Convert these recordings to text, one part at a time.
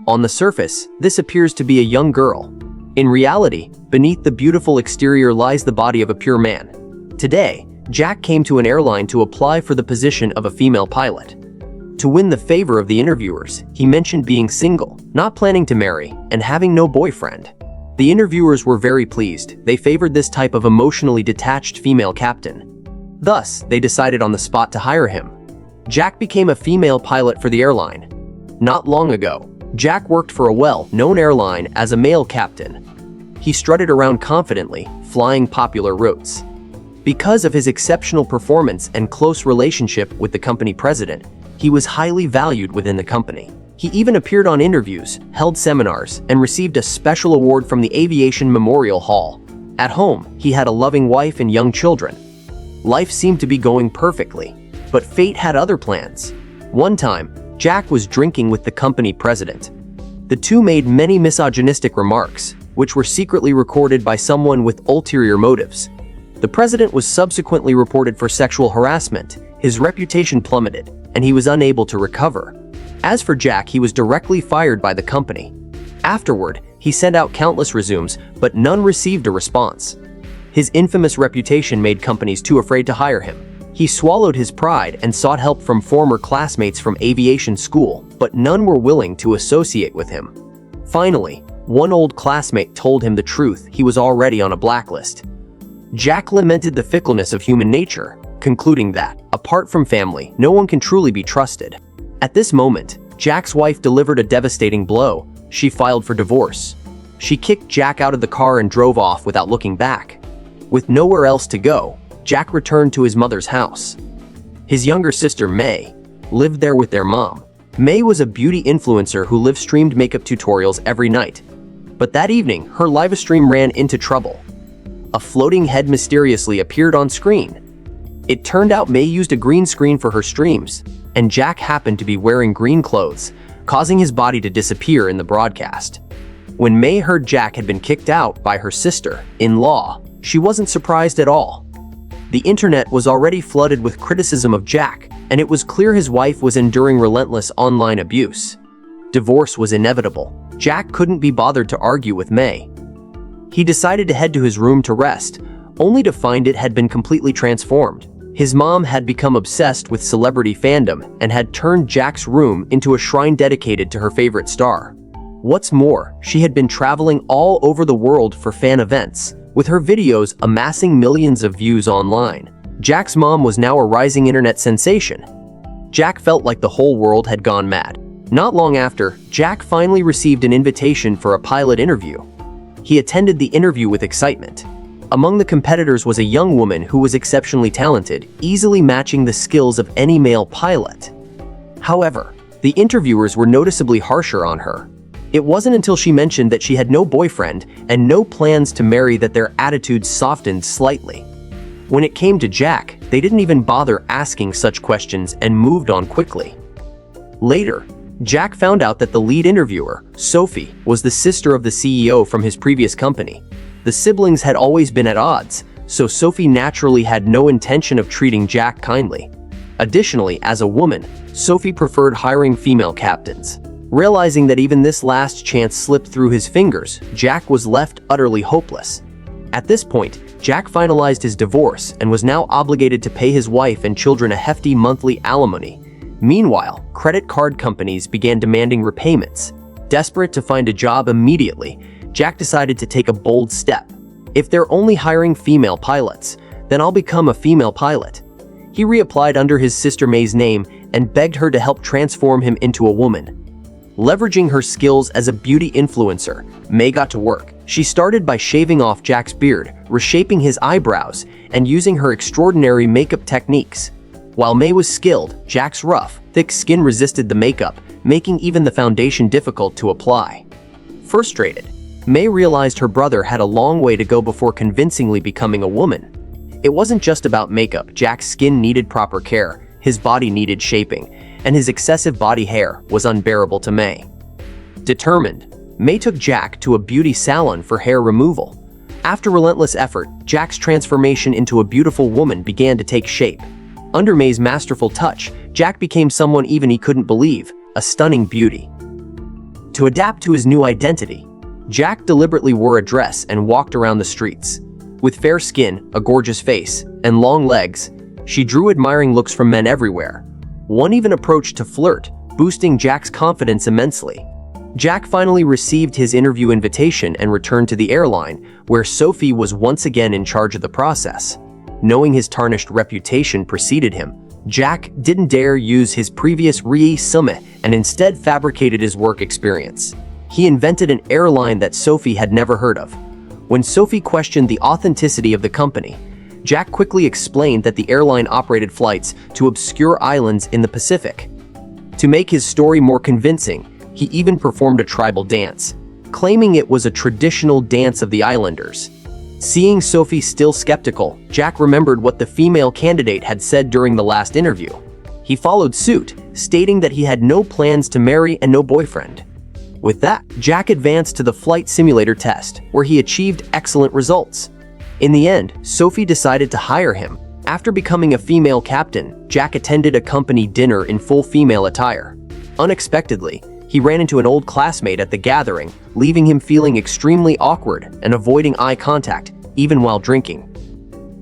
On the surface, this appears to be a young girl. In reality, beneath the beautiful exterior lies the body of a pure man. Today, Jack came to an airline to apply for the position of a female pilot. To win the favor of the interviewers, he mentioned being single, not planning to marry, and having no boyfriend. The interviewers were very pleased. They favored this type of emotionally detached female captain. Thus, they decided on the spot to hire him. Jack became a female pilot for the airline. Not long ago, Jack worked for a well-known airline as a male captain. He strutted around confidently, flying popular routes. Because of his exceptional performance and close relationship with the company president, he was highly valued within the company. He even appeared on interviews, held seminars, and received a special award from the Aviation Memorial Hall. At home, he had a loving wife and young children. Life seemed to be going perfectly, but fate had other plans. One time, Jack was drinking with the company president. The two made many misogynistic remarks, which were secretly recorded by someone with ulterior motives. The president was subsequently reported for sexual harassment. His reputation plummeted, and he was unable to recover. As for Jack, he was directly fired by the company. Afterward, he sent out countless resumes, but none received a response. His infamous reputation made companies too afraid to hire him. He swallowed his pride and sought help from former classmates from aviation school, but none were willing to associate with him. Finally, one old classmate told him the truth: he was already on a blacklist. Jack lamented the fickleness of human nature, concluding that, apart from family, no one can truly be trusted. At this moment, Jack's wife delivered a devastating blow. She filed for divorce. She kicked Jack out of the car and drove off without looking back. With nowhere else to go, Jack returned to his mother's house. His younger sister, May, lived there with their mom. May was a beauty influencer who live-streamed makeup tutorials every night. But that evening, her live stream ran into trouble. A floating head mysteriously appeared on screen. It turned out May used a green screen for her streams, and Jack happened to be wearing green clothes, causing his body to disappear in the broadcast. When May heard Jack had been kicked out by her sister-in-law, she wasn't surprised at all. The internet was already flooded with criticism of Jack, and it was clear his wife was enduring relentless online abuse. Divorce was inevitable. Jack couldn't be bothered to argue with May. He decided to head to his room to rest, only to find it had been completely transformed. His mom had become obsessed with celebrity fandom and had turned Jack's room into a shrine dedicated to her favorite star. What's more, she had been traveling all over the world for fan events, with her videos amassing millions of views online. Jack's mom was now a rising internet sensation. Jack felt like the whole world had gone mad. Not long after, Jack finally received an invitation for a pilot interview. He attended the interview with excitement. Among the competitors was a young woman who was exceptionally talented, easily matching the skills of any male pilot. However, the interviewers were noticeably harsher on her. It wasn't until she mentioned that she had no boyfriend and no plans to marry that their attitudes softened slightly. When it came to Jack, they didn't even bother asking such questions and moved on quickly. Later, Jack found out that the lead interviewer, Sophie, was the sister of the CEO from his previous company. The siblings had always been at odds, so Sophie naturally had no intention of treating Jack kindly. Additionally, as a woman, Sophie preferred hiring female captains. Realizing that even this last chance slipped through his fingers, Jack was left utterly hopeless. At this point, Jack finalized his divorce and was now obligated to pay his wife and children a hefty monthly alimony. Meanwhile, credit card companies began demanding repayments. Desperate to find a job immediately, Jack decided to take a bold step. If they're only hiring female pilots, then I'll become a female pilot. He reapplied under his sister May's name and begged her to help transform him into a woman. Leveraging her skills as a beauty influencer, May got to work. She started by shaving off Jack's beard, reshaping his eyebrows, and using her extraordinary makeup techniques. While May was skilled, Jack's rough, thick skin resisted the makeup, making even the foundation difficult to apply. Frustrated, May realized her brother had a long way to go before convincingly becoming a woman. It wasn't just about makeup. Jack's skin needed proper care, his body needed shaping, and his excessive body hair was unbearable to May. Determined, May took Jack to a beauty salon for hair removal. After relentless effort, Jack's transformation into a beautiful woman began to take shape. Under May's masterful touch, Jack became someone even he couldn't believe, a stunning beauty. To adapt to his new identity, Jack deliberately wore a dress and walked around the streets. With fair skin, a gorgeous face, and long legs, she drew admiring looks from men everywhere. One even approached to flirt, boosting Jack's confidence immensely. Jack finally received his interview invitation and returned to the airline, where Sophie was once again in charge of the process. Knowing his tarnished reputation preceded him, Jack didn't dare use his previous resume and instead fabricated his work experience. He invented an airline that Sophie had never heard of. When Sophie questioned the authenticity of the company, Jack quickly explained that the airline operated flights to obscure islands in the Pacific. To make his story more convincing, he even performed a tribal dance, claiming it was a traditional dance of the islanders. Seeing Sophie still skeptical, Jack remembered what the female candidate had said during the last interview. He followed suit, stating that he had no plans to marry and no boyfriend. With that, Jack advanced to the flight simulator test, where he achieved excellent results. In the end, Sophie decided to hire him. After becoming a female captain, Jack attended a company dinner in full female attire. Unexpectedly, he ran into an old classmate at the gathering, leaving him feeling extremely awkward and avoiding eye contact, even while drinking.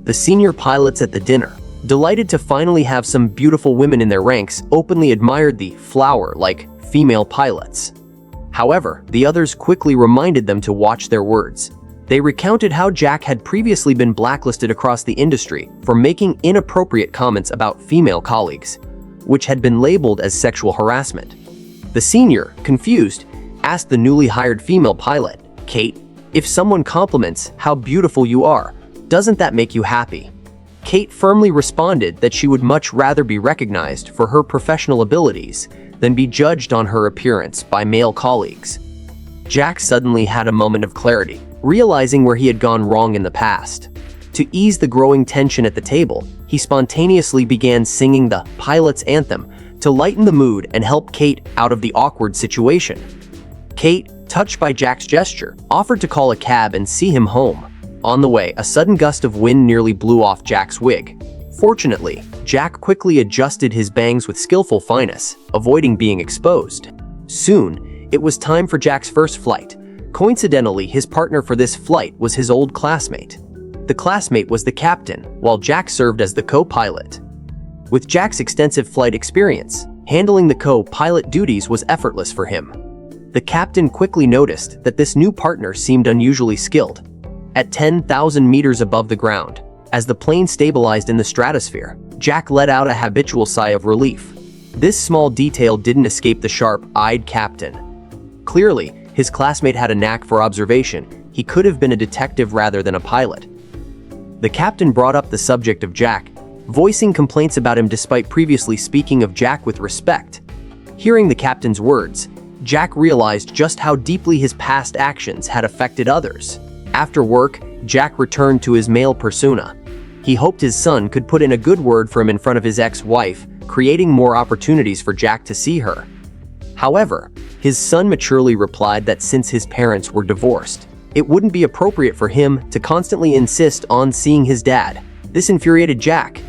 The senior pilots at the dinner, delighted to finally have some beautiful women in their ranks, openly admired the flower-like female pilots. However, the others quickly reminded them to watch their words. They recounted how Jack had previously been blacklisted across the industry for making inappropriate comments about female colleagues, which had been labeled as sexual harassment. The senior, confused, asked the newly hired female pilot, Kate, if someone compliments how beautiful you are, doesn't that make you happy? Kate firmly responded that she would much rather be recognized for her professional abilities than be judged on her appearance by male colleagues. Jack suddenly had a moment of clarity, realizing where he had gone wrong in the past. To ease the growing tension at the table, he spontaneously began singing the pilot's anthem to lighten the mood and help Kate out of the awkward situation. Kate, touched by Jack's gesture, offered to call a cab and see him home. On the way, a sudden gust of wind nearly blew off Jack's wig. Fortunately, Jack quickly adjusted his bangs with skillful finesse, avoiding being exposed. Soon, it was time for Jack's first flight. Coincidentally, his partner for this flight was his old classmate. The classmate was the captain, while Jack served as the co-pilot. With Jack's extensive flight experience, handling the co-pilot duties was effortless for him. The captain quickly noticed that this new partner seemed unusually skilled. At 10,000 meters above the ground, as the plane stabilized in the stratosphere, Jack let out a habitual sigh of relief. This small detail didn't escape the sharp-eyed captain. Clearly, his classmate had a knack for observation. He could have been a detective rather than a pilot. The captain brought up the subject of Jack, voicing complaints about him despite previously speaking of Jack with respect. Hearing the captain's words, Jack realized just how deeply his past actions had affected others. After work, Jack returned to his male persona. He hoped his son could put in a good word for him in front of his ex-wife, creating more opportunities for Jack to see her. However, his son maturely replied that since his parents were divorced, it wouldn't be appropriate for him to constantly insist on seeing his dad. This infuriated Jack.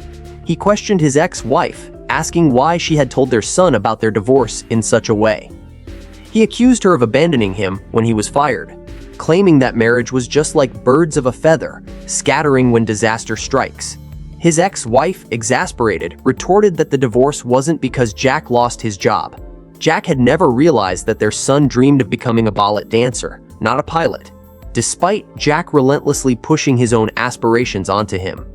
He questioned his ex-wife, asking why she had told their son about their divorce in such a way. He accused her of abandoning him when he was fired, claiming that marriage was just like birds of a feather, scattering when disaster strikes. His ex-wife, exasperated, retorted that the divorce wasn't because Jack lost his job. Jack had never realized that their son dreamed of becoming a ballet dancer, not a pilot. Despite Jack relentlessly pushing his own aspirations onto him,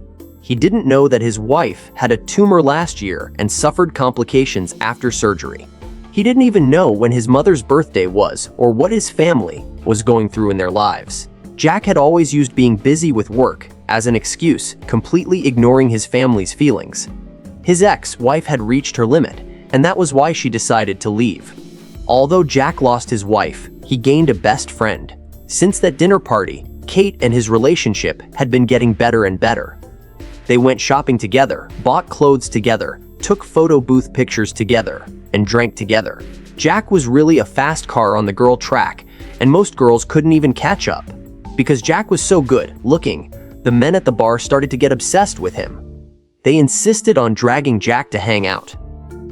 he didn't know that his wife had a tumor last year and suffered complications after surgery. He didn't even know when his mother's birthday was or what his family was going through in their lives. Jack had always used being busy with work as an excuse, completely ignoring his family's feelings. His ex-wife had reached her limit, and that was why she decided to leave. Although Jack lost his wife, he gained a best friend. Since that dinner party, Kate and his relationship had been getting better and better. They went shopping together, bought clothes together, took photo booth pictures together, and drank together. Jack was really a fast car on the girl track, and most girls couldn't even catch up. Because Jack was so good looking, the men at the bar started to get obsessed with him. They insisted on dragging Jack to hang out.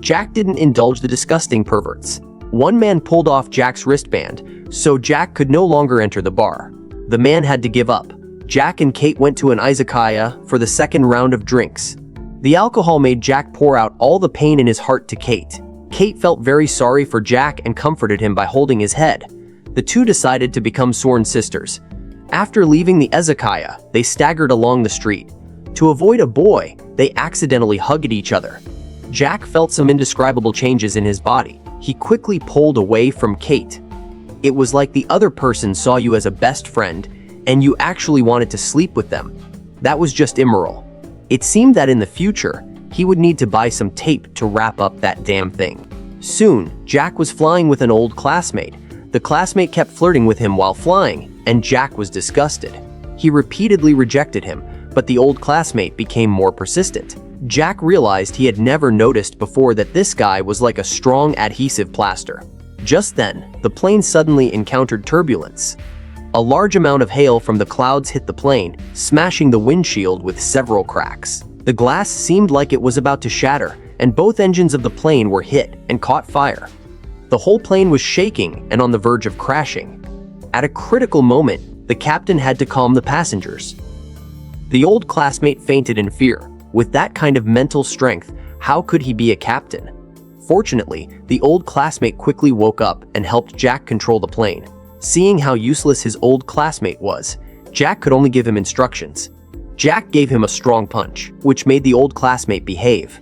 Jack didn't indulge the disgusting perverts. One man pulled off Jack's wristband, so Jack could no longer enter the bar. The man had to give up. Jack and Kate went to an izakaya for the second round of drinks. The alcohol made Jack pour out all the pain in his heart to Kate. Kate felt very sorry for Jack and comforted him by holding his head. The two decided to become sworn sisters. After leaving the izakaya, they staggered along the street. To avoid a boy, they accidentally hugged each other. Jack felt some indescribable changes in his body. He quickly pulled away from Kate. It was like the other person saw you as a best friend, and you actually wanted to sleep with them. That was just immoral. It seemed that in the future, he would need to buy some tape to wrap up that damn thing. Soon, Jack was flying with an old classmate. The classmate kept flirting with him while flying, and Jack was disgusted. He repeatedly rejected him, but the old classmate became more persistent. Jack realized he had never noticed before that this guy was like a strong adhesive plaster. Just then, the plane suddenly encountered turbulence. A large amount of hail from the clouds hit the plane, smashing the windshield with several cracks. The glass seemed like it was about to shatter, and both engines of the plane were hit and caught fire. The whole plane was shaking and on the verge of crashing. At a critical moment, the captain had to calm the passengers. The old classmate fainted in fear. With that kind of mental strength, how could he be a captain? Fortunately, the old classmate quickly woke up and helped Jack control the plane. Seeing how useless his old classmate was, Jack could only give him instructions. Jack gave him a strong punch, which made the old classmate behave.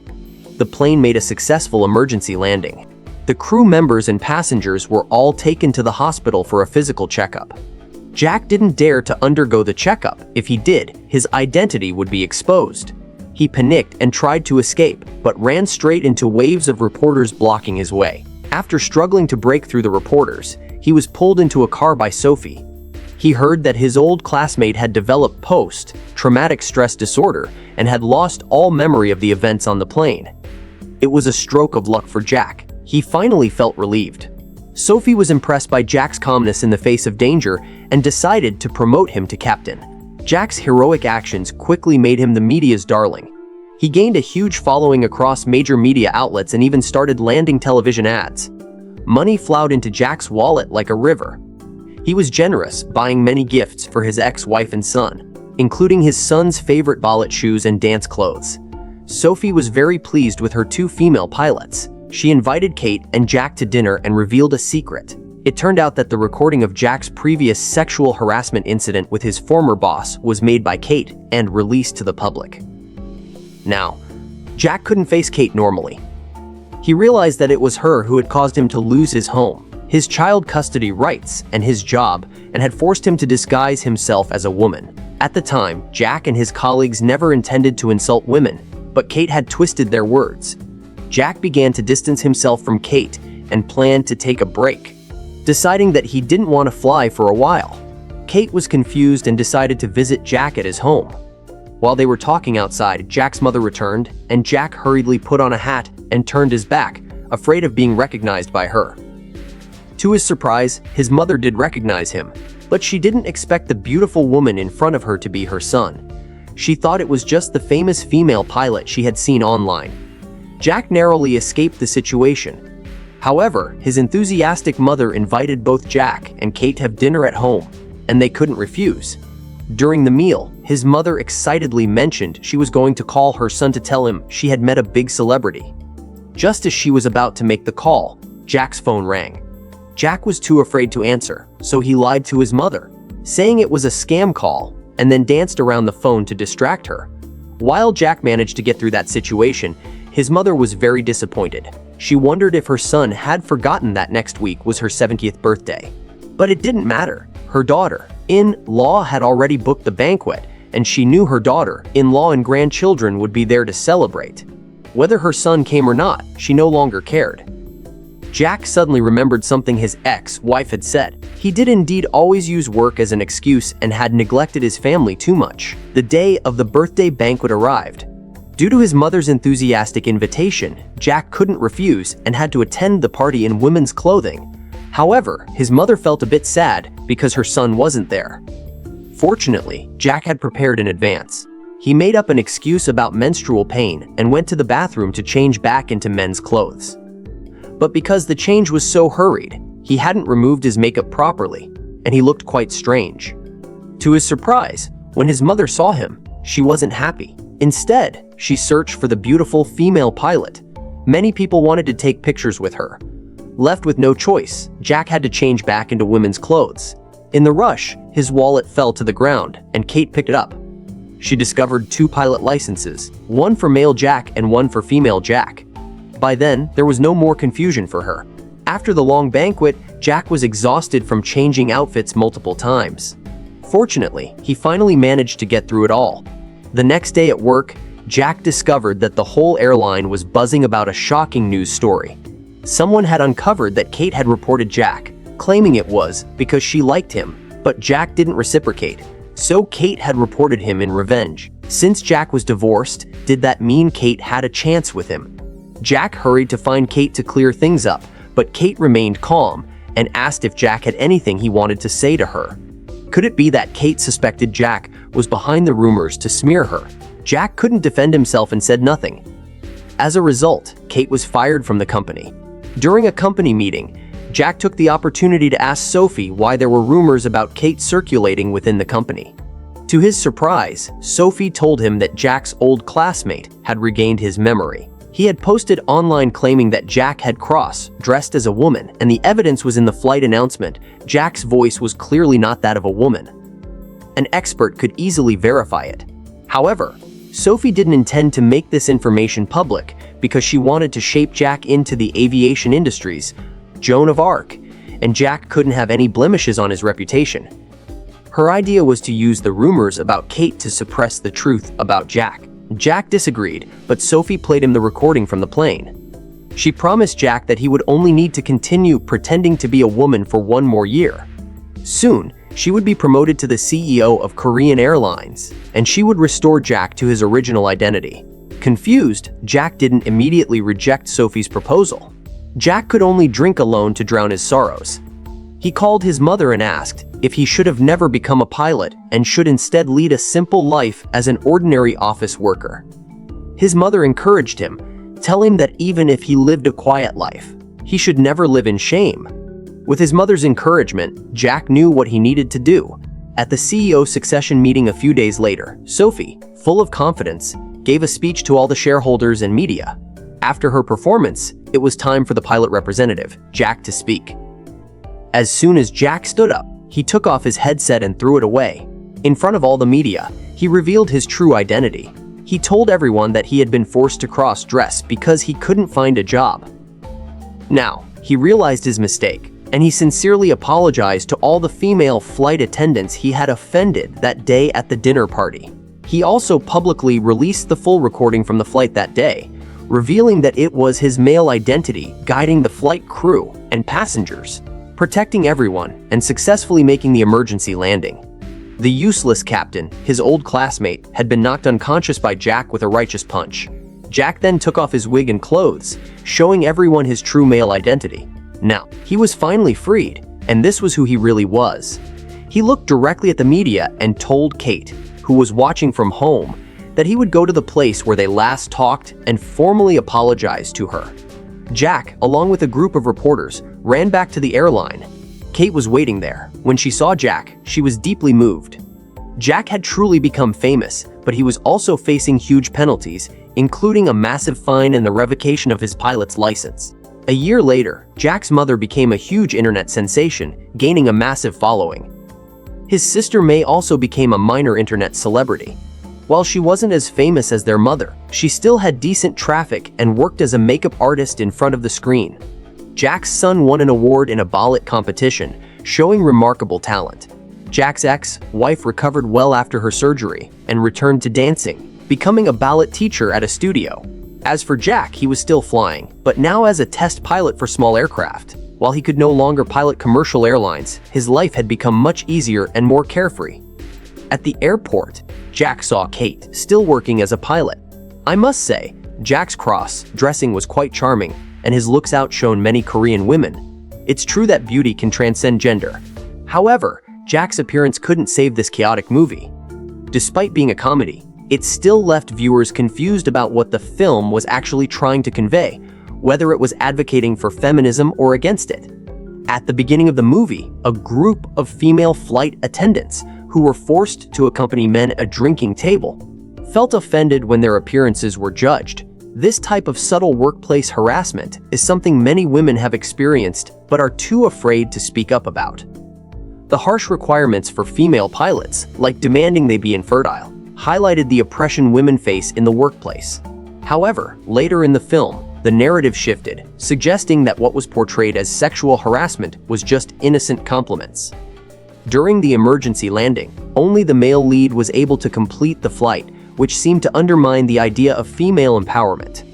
The plane made a successful emergency landing. The crew members and passengers were all taken to the hospital for a physical checkup. Jack didn't dare to undergo the checkup. If he did, his identity would be exposed. He panicked and tried to escape, but ran straight into waves of reporters blocking his way. After struggling to break through the reporters, he was pulled into a car by Sophie. He heard that his old classmate had developed post-traumatic stress disorder and had lost all memory of the events on the plane. It was a stroke of luck for Jack. He finally felt relieved. Sophie was impressed by Jack's calmness in the face of danger and decided to promote him to captain. Jack's heroic actions quickly made him the media's darling. He gained a huge following across major media outlets and even started landing television ads. Money flowed into Jack's wallet like a river. He was generous, buying many gifts for his ex-wife and son, including his son's favorite ballet shoes and dance clothes. Sophie was very pleased with her two female pilots. She invited Kate and Jack to dinner and revealed a secret. It turned out that the recording of Jack's previous sexual harassment incident with his former boss was made by Kate and released to the public. Now, Jack couldn't face Kate normally. He realized that it was her who had caused him to lose his home, his child custody rights, and his job, and had forced him to disguise himself as a woman. At the time, Jack and his colleagues never intended to insult women, but Kate had twisted their words. Jack began to distance himself from Kate and planned to take a break, deciding that he didn't want to fly for a while. Kate was confused and decided to visit Jack at his home. While they were talking outside, Jack's mother returned, and Jack hurriedly put on a hat and turned his back, afraid of being recognized by her. To his surprise, his mother did recognize him, but she didn't expect the beautiful woman in front of her to be her son. She thought it was just the famous female pilot she had seen online. Jack narrowly escaped the situation. However, his enthusiastic mother invited both Jack and Kate to have dinner at home, and they couldn't refuse. During the meal, his mother excitedly mentioned she was going to call her son to tell him she had met a big celebrity. Just as she was about to make the call, Jack's phone rang. Jack was too afraid to answer, so he lied to his mother, saying it was a scam call, and then danced around the phone to distract her. While Jack managed to get through that situation, his mother was very disappointed. She wondered if her son had forgotten that next week was her 70th birthday. But it didn't matter. Her daughter-in-law had already booked the banquet, and she knew her daughter-in-law and grandchildren would be there to celebrate. Whether her son came or not, she no longer cared. Jack suddenly remembered something his ex-wife had said. He did indeed always use work as an excuse and had neglected his family too much. The day of the birthday banquet arrived. Due to his mother's enthusiastic invitation, Jack couldn't refuse and had to attend the party in women's clothing. However, his mother felt a bit sad because her son wasn't there. Fortunately, Jack had prepared in advance. He made up an excuse about menstrual pain and went to the bathroom to change back into men's clothes. But because the change was so hurried, he hadn't removed his makeup properly, and he looked quite strange. To his surprise, when his mother saw him, she wasn't happy. Instead, she searched for the beautiful female pilot. Many people wanted to take pictures with her. Left with no choice, Jack had to change back into women's clothes. In the rush, his wallet fell to the ground, and Kate picked it up. She discovered 2 pilot licenses, one for male Jack and one for female Jack. By then, there was no more confusion for her. After the long banquet, Jack was exhausted from changing outfits multiple times. Fortunately, he finally managed to get through it all. The next day at work, Jack discovered that the whole airline was buzzing about a shocking news story. Someone had uncovered that Kate had reported Jack, claiming it was because she liked him, but Jack didn't reciprocate. So Kate had reported him in revenge. Since Jack was divorced, did that mean Kate had a chance with him? Jack hurried to find Kate to clear things up, but Kate remained calm and asked if Jack had anything he wanted to say to her. Could it be that Kate suspected Jack was behind the rumors to smear her? Jack couldn't defend himself and said nothing. As a result, Kate was fired from the company. During a company meeting, Jack took the opportunity to ask Sophie why there were rumors about Kate circulating within the company. To his surprise, Sophie told him that Jack's old classmate had regained his memory. He had posted online claiming that Jack had dressed as a woman, and the evidence was in the flight announcement. Jack's voice was clearly not that of a woman. An expert could easily verify it. However, Sophie didn't intend to make this information public because she wanted to shape Jack into the aviation industry's Joan of Arc, and Jack couldn't have any blemishes on his reputation. Her idea was to use the rumors about Kate to suppress the truth about Jack. Jack disagreed, but Sophie played him the recording from the plane. She promised Jack that he would only need to continue pretending to be a woman for 1 more year. Soon, she would be promoted to the CEO of Korean Airlines, and she would restore Jack to his original identity. Confused, Jack didn't immediately reject Sophie's proposal. Jack could only drink alone to drown his sorrows. He called his mother and asked if he should have never become a pilot and should instead lead a simple life as an ordinary office worker. His mother encouraged him, telling him that even if he lived a quiet life, he should never live in shame. With his mother's encouragement, Jack knew what he needed to do. At the CEO succession meeting a few days later, Sophie, full of confidence, gave a speech to all the shareholders and media. After her performance, it was time for the pilot representative, Jack, to speak. As soon as Jack stood up, he took off his headset and threw it away. In front of all the media, he revealed his true identity. He told everyone that he had been forced to cross-dress because he couldn't find a job. Now, he realized his mistake, and he sincerely apologized to all the female flight attendants he had offended that day at the dinner party. He also publicly released the full recording from the flight that day, revealing that it was his male identity guiding the flight crew and passengers, protecting everyone and successfully making the emergency landing. The useless captain, his old classmate, had been knocked unconscious by Jack with a righteous punch. Jack then took off his wig and clothes, showing everyone his true male identity. Now, he was finally freed, and this was who he really was. He looked directly at the media and told Kate, who was watching from home, that he would go to the place where they last talked and formally apologize to her. Jack, along with a group of reporters, ran back to the airline. Kate was waiting there. When she saw Jack, she was deeply moved. Jack had truly become famous, but he was also facing huge penalties, including a massive fine and the revocation of his pilot's license. A year later, Jack's mother became a huge internet sensation, gaining a massive following. His sister May also became a minor internet celebrity. While she wasn't as famous as their mother, she still had decent traffic and worked as a makeup artist in front of the screen. Jack's son won an award in a ballet competition, showing remarkable talent. Jack's ex-wife recovered well after her surgery and returned to dancing, becoming a ballet teacher at a studio. As for Jack, he was still flying, but now as a test pilot for small aircraft. While he could no longer pilot commercial airlines, his life had become much easier and more carefree. At the airport, Jack saw Kate, still working as a pilot. I must say, Jack's cross-dressing was quite charming, and his looks outshone many Korean women. It's true that beauty can transcend gender. However, Jack's appearance couldn't save this chaotic movie. Despite being a comedy, it still left viewers confused about what the film was actually trying to convey. whether it was advocating for feminism or against it. At the beginning of the movie, a group of female flight attendants who were forced to accompany men at a drinking table felt offended when their appearances were judged. This type of subtle workplace harassment is something many women have experienced but are too afraid to speak up about. The harsh requirements for female pilots, like demanding they be infertile, highlighted the oppression women face in the workplace. However, later in the film, the narrative shifted, suggesting that what was portrayed as sexual harassment was just innocent compliments. During the emergency landing, only the male lead was able to complete the flight, which seemed to undermine the idea of female empowerment.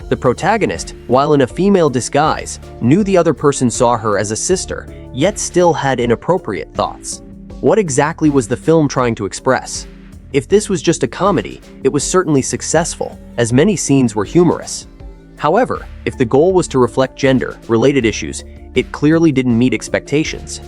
The protagonist, while in a female disguise, knew the other person saw her as a sister, yet still had inappropriate thoughts. What exactly was the film trying to express? If this was just a comedy, it was certainly successful, as many scenes were humorous. However, if the goal was to reflect gender-related issues, it clearly didn't meet expectations.